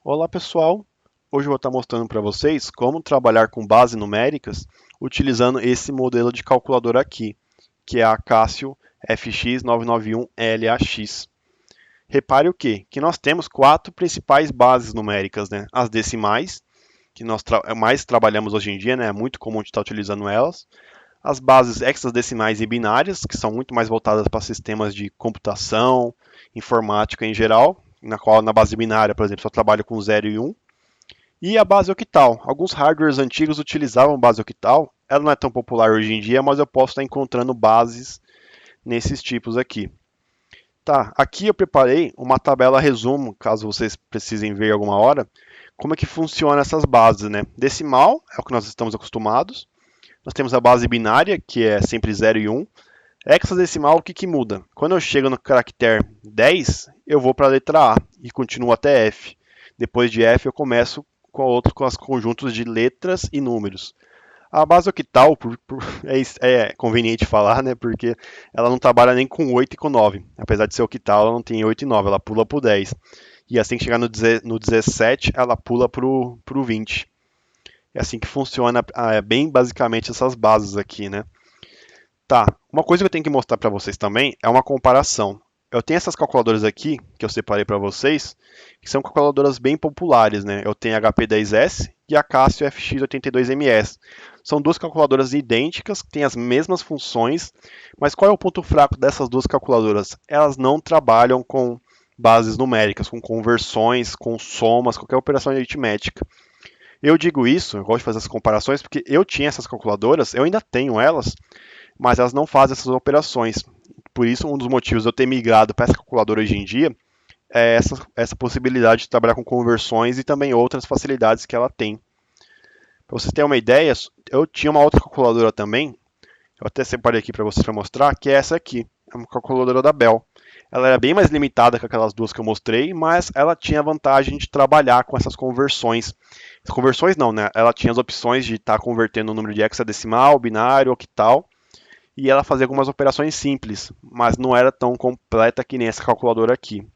Olá pessoal, hoje eu vou estar mostrando para vocês como trabalhar com bases numéricas utilizando esse modelo de calculadora aqui, que é a Casio FX991LAX. Repare o quê? Que nós temos quatro principais bases numéricas, né? As decimais, que nós mais trabalhamos hoje em dia, né? É muito comum de estar utilizando elas. As bases hexadecimais e binárias, que são muito mais voltadas para sistemas de computação, informática em geral, na qual na base binária, por exemplo, só trabalho com 0 e 1. E a base octal. Alguns hardwares antigos utilizavam base octal. Ela não é tão popular hoje em dia, mas eu posso estar encontrando bases nesses tipos aqui. Tá, aqui eu preparei uma tabela resumo, caso vocês precisem ver alguma hora, como é que funciona essas bases, né? Decimal é o que nós estamos acostumados. Nós temos a base binária, que é sempre 0 e 1. Hexadecimal, o que, que muda? Quando eu chego no caractere 10, eu vou para a letra A e continuo até F. Depois de F, eu começo com os conjuntos de letras e números. A base octal é conveniente falar, né? Porque ela não trabalha nem com 8 e com 9. Apesar de ser octal, ela não tem 8 e 9, ela pula para o 10. E assim que chegar no 17, ela pula para o 20. É assim que funciona bem basicamente essas bases aqui, né? Tá, uma coisa que eu tenho que mostrar para vocês também é uma comparação. Eu tenho essas calculadoras aqui, que eu separei para vocês, que são calculadoras bem populares, né? Eu tenho a HP10S e a Casio FX82MS. São duas calculadoras idênticas, que têm as mesmas funções, mas qual é o ponto fraco dessas duas calculadoras? Elas não trabalham com bases numéricas, com conversões, com somas, qualquer operação aritmética. Eu digo isso, eu gosto de fazer essas comparações, porque eu tinha essas calculadoras, eu ainda tenho elas, mas elas não fazem essas operações. Por isso, um dos motivos de eu ter migrado para essa calculadora hoje em dia é essa possibilidade de trabalhar com conversões e também outras facilidades que ela tem. Para vocês terem uma ideia, eu tinha uma outra calculadora também, eu até separei aqui para vocês para mostrar, que é essa aqui, é uma calculadora da Bell. Ela era bem mais limitada que aquelas duas que eu mostrei, mas ela tinha a vantagem de trabalhar com essas conversões. As conversões não, né? Ela tinha as opções de estar convertendo o número de hexadecimal, binário, octal, e ela fazia algumas operações simples, mas não era tão completa que nem essa calculadora aqui.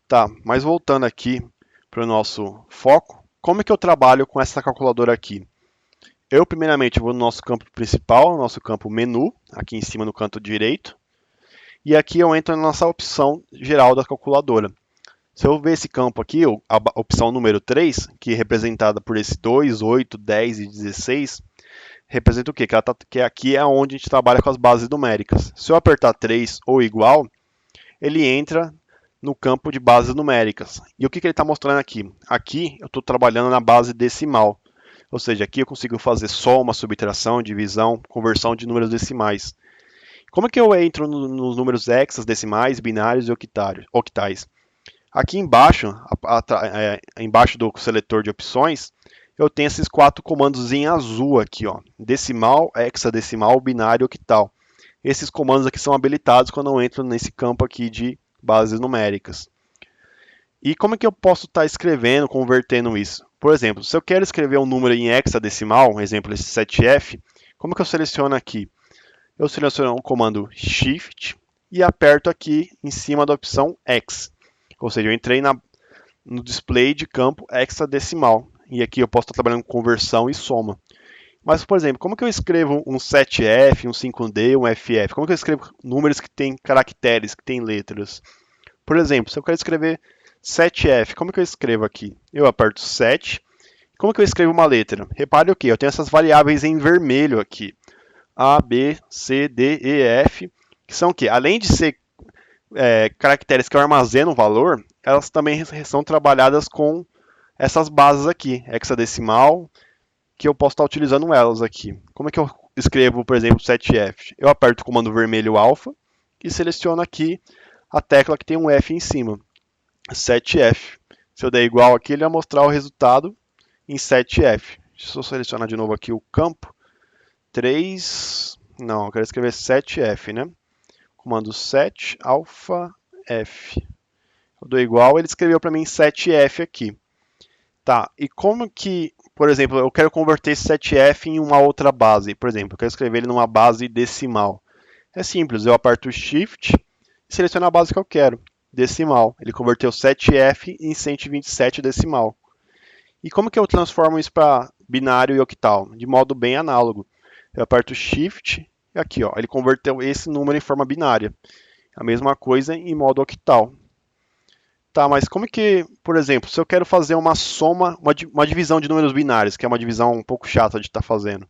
Tá, mas voltando aqui para o nosso foco, como é que eu trabalho com essa calculadora aqui? Eu, primeiramente, vou no nosso campo principal, no nosso campo menu, aqui em cima no canto direito, e aqui eu entro na nossa opção geral da calculadora. Se eu ver esse campo aqui, a opção número 3, que é representada por esse 2, 8, 10 e 16, representa o quê? Que aqui é onde a gente trabalha com as bases numéricas. Se eu apertar 3 ou igual, ele entra no campo de bases numéricas. E o que ele está mostrando aqui? Aqui eu estou trabalhando na base decimal. Ou seja, aqui eu consigo fazer soma, subtração, divisão, conversão de números decimais. Como é que eu entro nos números hexadecimais, binários e octais? Aqui embaixo, embaixo do seletor de opções, eu tenho esses quatro comandos em azul aqui, ó, decimal, hexadecimal, binário, octal. Esses comandos aqui são habilitados quando eu entro nesse campo aqui de bases numéricas. E como é que eu posso estar escrevendo, convertendo isso? Por exemplo, se eu quero escrever um número em hexadecimal, exemplo, esse 7F, como que eu seleciono aqui? Eu seleciono o comando Shift e aperto aqui em cima da opção X. Ou seja, eu entrei no display de campo hexadecimal. E aqui eu posso estar trabalhando com conversão e soma. Mas, por exemplo, como que eu escrevo um 7F, um 5D, um FF? Como que eu escrevo números que têm caracteres, que têm letras? Por exemplo, se eu quero escrever 7F, como que eu escrevo aqui? Eu aperto 7. Como que eu escrevo uma letra? Repare o que? Eu tenho essas variáveis em vermelho aqui. A, B, C, D, E, F, que são o quê? Além de ser caracteres que eu armazeno valor, elas também são trabalhadas com essas bases aqui, hexadecimal, que eu posso estar utilizando elas aqui. Como é que eu escrevo, por exemplo, 7F? Eu aperto o comando vermelho alfa e seleciono aqui a tecla que tem um F em cima, 7F. Se eu der igual aqui, ele vai mostrar o resultado em 7F. Deixa eu selecionar de novo aqui o campo. 3, não, eu quero escrever 7F, né? Comando 7 alfa F. Eu dou igual, ele escreveu para mim 7F aqui. Tá, e como que, por exemplo, eu quero converter esse 7F em uma outra base? Por exemplo, eu quero escrever ele numa base decimal. É simples, eu aperto o Shift e seleciono a base que eu quero. decimal. Ele converteu 7F em 127 decimal. E como que eu transformo isso para binário e octal? De modo bem análogo. Eu aperto Shift e aqui, ó, ele converteu esse número em forma binária. A mesma coisa em modo octal. Tá, mas como que, por exemplo, se eu quero fazer uma soma, uma divisão de números binários, que é uma divisão um pouco chata de estar fazendo.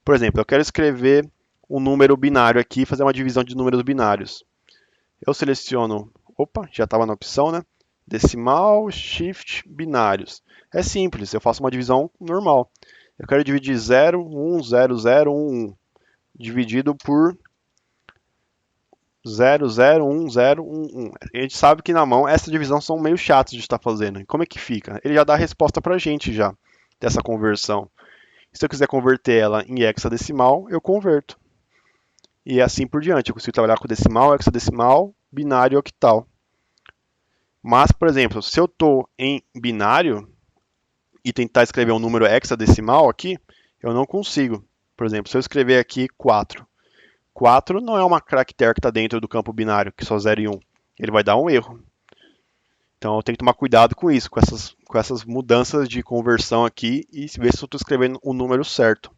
Por exemplo, eu quero escrever um número binário aqui e fazer uma divisão de números binários. Eu seleciono, opa, já estava na opção, né? Decimal, Shift, binários. É simples, eu faço uma divisão normal. Eu quero dividir 0, 1, 0, 0, 1, 1. Dividido por 0, 0, 1, 0, 1, 1. A gente sabe que na mão essas divisões são meio chatas de estar fazendo. E como é que fica? Ele já dá a resposta para a gente já, dessa conversão. Se eu quiser converter ela em hexadecimal, eu converto. E assim por diante. Eu consigo trabalhar com decimal, hexadecimal, binário e octal. Mas, por exemplo, se eu estou em binário e tentar escrever um número hexadecimal aqui, eu não consigo. Por exemplo, se eu escrever aqui 4. 4 não é uma caractere que está dentro do campo binário, que só 0 e 1. Ele vai dar um erro. Então eu tenho que tomar cuidado com isso, com essas mudanças de conversão aqui e ver se eu estou escrevendo o número certo.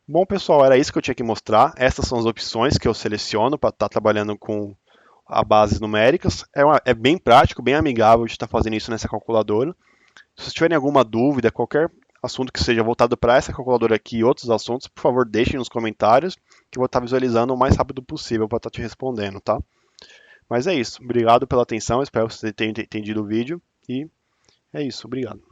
Bom, pessoal, era isso que eu tinha que mostrar. Essas são as opções que eu seleciono para estar trabalhando com a bases numéricas. É bem prático, bem amigável de estar fazendo isso nessa calculadora. Se vocês tiverem alguma dúvida, qualquer assunto que seja voltado para essa calculadora aqui e outros assuntos, por favor, deixem nos comentários, que eu vou estar visualizando o mais rápido possível para estar te respondendo, tá? Mas é isso. Obrigado pela atenção, espero que você tenha entendido o vídeo e é isso. Obrigado.